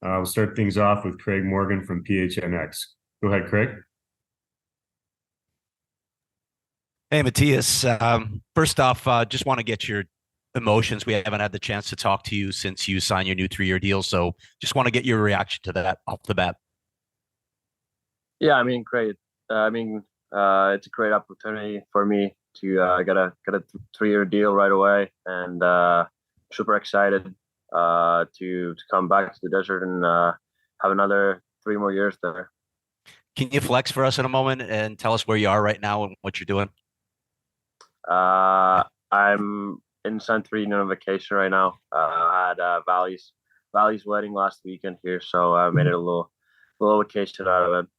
We'll start things off with Craig Morgan from PHNX. Go ahead, Craig. Hey, Matias. First off, just want to get your emotions. We haven't had the chance to talk to you since you signed your new 3-year deal. So just want to get your reaction to that off the bat. Yeah, I mean, great. It's a great opportunity for me to get a 3-year deal right away, and super excited to come back to the desert and have another 3 more years there. Can you flex for us in a moment and tell us where you are right now and what you're doing? I'm in Santorini on vacation right now. I had Valley's wedding last weekend here, so I made it a little vacation out of it.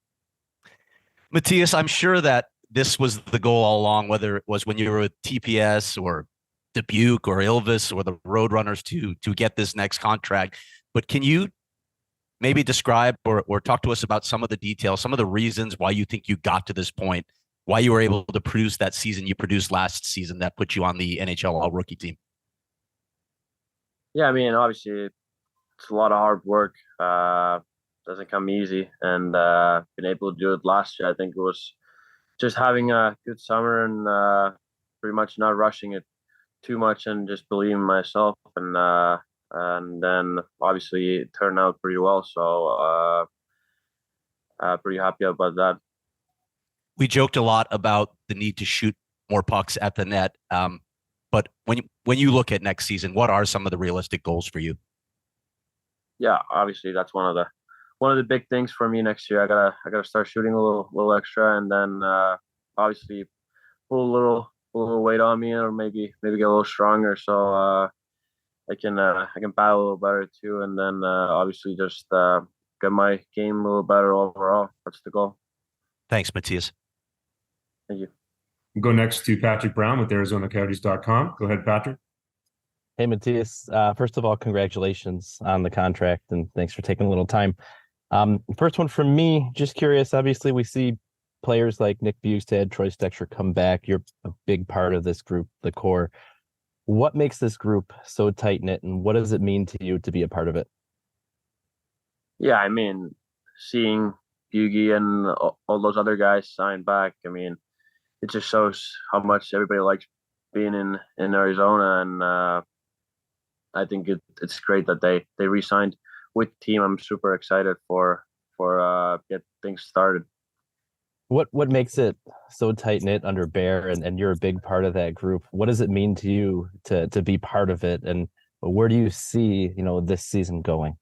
Matias, I'm sure that this was the goal all along, whether it was when you were with TPS or Dubuque or Ilvis or the Roadrunners to get this next contract. But can you maybe describe or talk to us about some of the details, some of the reasons why you think you got to this point, why you were able to produce that season you produced last season that put you on the NHL All-Rookie team? Yeah, I mean, obviously it's a lot of hard work. Doesn't come easy, and been able to do it last year. I think it was just having a good summer and pretty much not rushing it too much and just believing in myself. And then obviously it turned out pretty well. So pretty happy about that. We joked a lot about the need to shoot more pucks at the net. But when you look at next season, what are some of the realistic goals for you? Yeah, obviously that's one of the big things for me next year. I gotta start shooting a little extra, and then obviously put a little weight on me, or maybe get a little stronger, so I can battle a little better too, and then obviously just get my game a little better overall. That's the goal. Thanks, Matias. Thank you. We'll go next to Patrick Brown with ArizonaCoyotes.com. Go ahead, Patrick. Hey, Matias. First of all, congratulations on the contract, and thanks for taking a little time. First one from me, just curious. Obviously, we see players like Nick Bugstad, Troy Stecher come back. You're a big part of this group, the core. What makes this group so tight-knit, and what does it mean to you to be a part of it? Yeah, I mean, seeing Bugie and all those other guys sign back, I mean, it just shows how much everybody likes being in Arizona, and I think it's great that they re-signed with the team. I'm super excited for get things started. What makes it so tight-knit under Bear, and you're a big part of that group? What does it mean to you to be part of it, and where do you see this season going?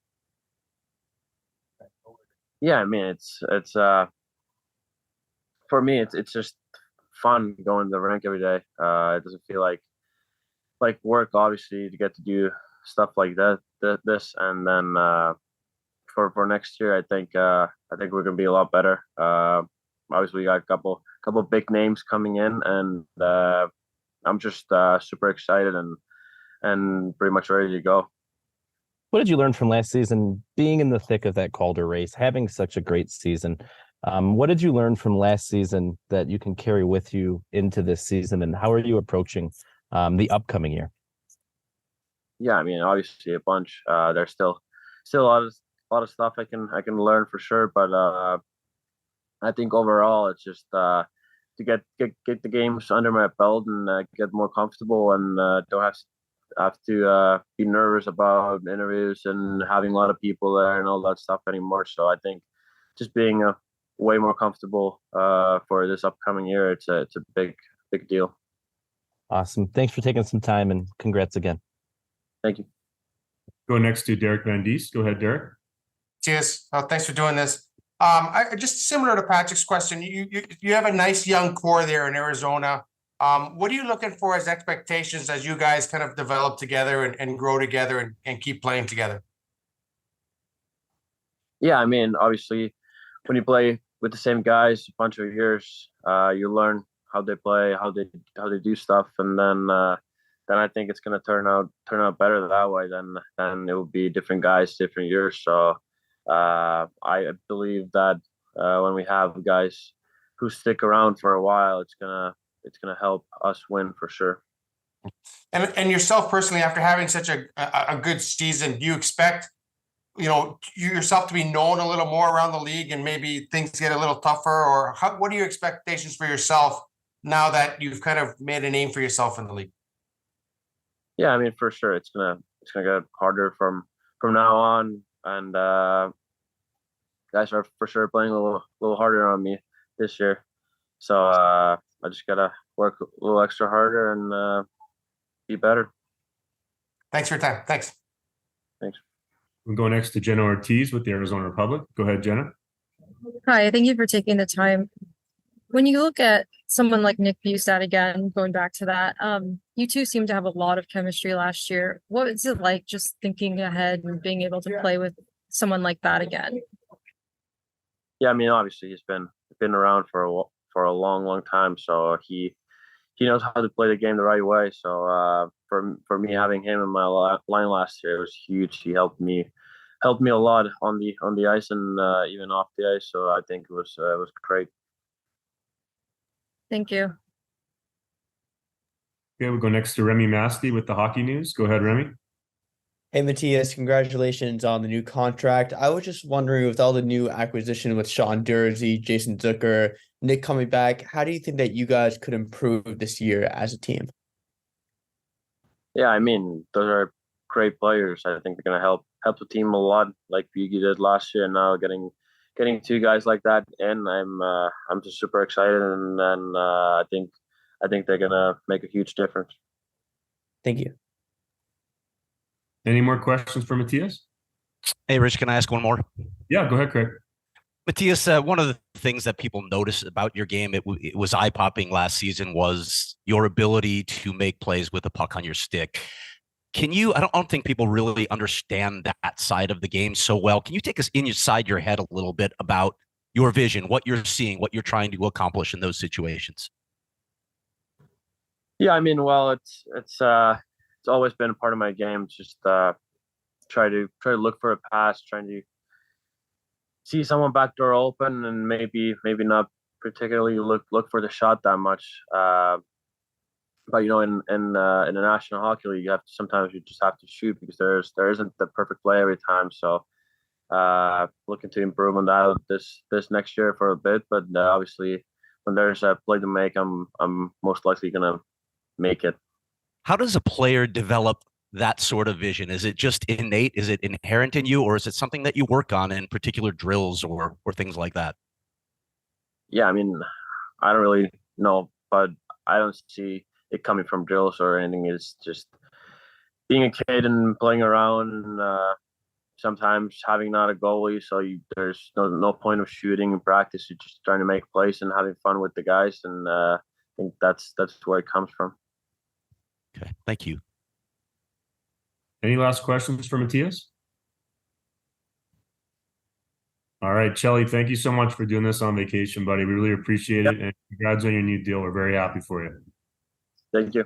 Yeah, I mean, it's for me it's just fun going to the rink every day. It doesn't feel like work, obviously, to get to do stuff like this, and then for next year, I think we're gonna be a lot better. Obviously, we got a couple big names coming in, and I'm just super excited and pretty much ready to go. What did you learn from last season, being in the thick of that Calder race, having such a great season? What did you learn from last season that you can carry with you into this season, and how are you approaching the upcoming year? Yeah, I mean, obviously a bunch. There's still a lot of stuff I can learn for sure, but I think overall it's just to get the games under my belt and get more comfortable, and don't have to be nervous about interviews and having a lot of people there and all that stuff anymore. So I think just being way more comfortable for this upcoming year, it's a big deal. Awesome. Thanks for taking some time, and congrats again. Thank you. Go next to Derek Van Diest. Go ahead, Derek. Cheers. Thanks for doing this. Just similar to Patrick's question, you have a nice young core there in Arizona. What are you looking for as expectations as you guys kind of develop together and grow together and keep playing together? Yeah, I mean, obviously, when you play with the same guys a bunch of years, you learn how they play, how they do stuff, and then I think it's gonna turn out better that way than it will be different guys, different years. So I believe that when we have guys who stick around for a while, it's gonna help us win for sure. And yourself personally, after having such a good season, do you expect yourself to be known a little more around the league and maybe things get a little tougher? Or what are your expectations for yourself now that you've kind of made a name for yourself in the league? Yeah, I mean, for sure, it's gonna get harder from now on, and guys are for sure playing a little harder on me this year. So I just gotta work a little extra harder and be better. Thanks for your time. Thanks. Thanks. We'll go next to Jenna Ortiz with the Arizona Republic. Go ahead, Jenna. Hi, thank you for taking the time. When you look at someone like Nick Bustad again, going back to that, you two seem to have a lot of chemistry last year. What is it like just thinking ahead and being able to play with someone like that again? Yeah, I mean, obviously he's been around for a long time, so he knows how to play the game the right way. So for me having him in my line last year was huge. He helped me a lot on the ice and even off the ice. So I think it was great. Thank you. Okay, we'll go next to Remy Masti with the Hockey News. Go ahead, Remy. Hey, Matias, congratulations on the new contract. I was just wondering, with all the new acquisition with Sean Dursey, Jason Zucker, Nick coming back, how do you think that you guys could improve this year as a team? Yeah, I mean, those are great players. I think they're gonna help the team a lot, like Yugi did last year. And now getting two guys like that in, I'm just super excited, and I think they're gonna make a huge difference. Thank you. Any more questions for Matias? Hey, Rich, can I ask one more? Yeah, go ahead, Craig. Matias, one of the things that people notice about your game, it was eye-popping last season, was your ability to make plays with the puck on your stick. Can you, I don't think people really understand that side of the game so well. Can you take us inside your head a little bit about your vision, what you're seeing, what you're trying to accomplish in those situations? Yeah, I mean, well, it's always been a part of my game. Just try to look for a pass, trying to see someone backdoor open, and maybe not particularly look for the shot that much. But in the National Hockey League, sometimes you just have to shoot because there isn't the perfect play every time. So looking to improve on that this next year for a bit. But obviously, when there's a play to make, I'm most likely gonna make it. How does a player develop that sort of vision? Is it just innate? Is it inherent in you, or is it something that you work on in particular drills or things like that? Yeah, I mean, I don't really know, but I don't see it coming from drills or anything. It's just being a kid and playing around, and sometimes having not a goalie, so there's no point of shooting in practice. You're just trying to make plays and having fun with the guys, and I think that's where it comes from. Okay, thank you. Any last questions for Matias? All right, Chelly, thank you so much for doing this on vacation, buddy. We really appreciate it. And congrats on your new deal. We're very happy for you. Thank you.